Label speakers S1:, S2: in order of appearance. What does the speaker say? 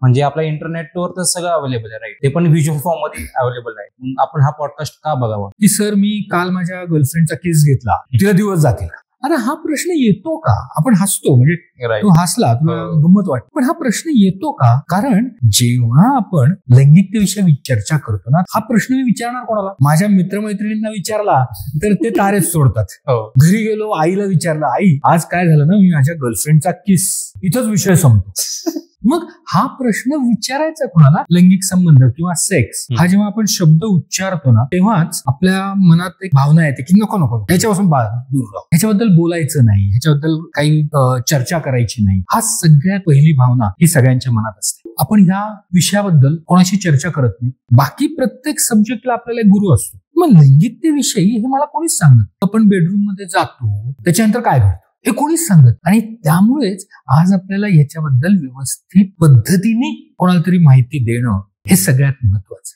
S1: म्हणजे आपल्या इंटरनेटवर तर सगळं अवेलेबल आहे, राईट? ते पण व्हिज्युअल फॉर्म मध्ये अवेलेबल आहे. मग आपण हा पॉडकास्ट का बघावा?
S2: की सर मी काल माझ्या गर्लफ्रेंडचा किस घेतला, तिला दिवस जातील का? आता हा प्रश्न येतो का? आपण हसतो, म्हणजे तू हसला, तुला गंमत वाटते, पण हा प्रश्न येतो का? कारण जेव्हा आपण लैंगिकतेविषयी चर्चा करतो ना, हा प्रश्न मी विचारणार कोणाला? माझ्या मित्रमैत्रिणींना विचारला तर ते तारेच सोडतात. घरी गेलो, आईला विचारला, आई आज काय झालं ना, मी माझ्या गर्लफ्रेंडचा किस, इथंच विषय संपतो. मग हा प्रश्न विचारायचा कोणाला? लैंगिक संबंध किंवा सेक्स हा जेव्हा आपण शब्द उच्चारतो ना, तेव्हाच आपल्या मनात एक भावना येते की नको नको, ह्याच्यापासून दूर राहू, ह्याच्याबद्दल बोलायचं नाही, ह्याच्याबद्दल काही चर्चा करायची नाही. हा सगळ्यात पहिली भावना ही सगळ्यांच्या मनात असते. आपण ह्या विषयाबद्दल कोणाशी चर्चा करत नाही. बाकी प्रत्येक सब्जेक्टला आपल्याला एक गुरु असतो. मग लैंगिकतेविषयी हे मला कोणीच सांगत. आपण बेडरूम मध्ये जातो, त्याच्यानंतर काय घडतं हे कोणीच सांगत. आणि त्यामुळेच आज आपल्याला याच्याबद्दल व्यवस्थित पद्धतीने कोणाला तरी माहिती देणं हे सगळ्यात महत्वाचं.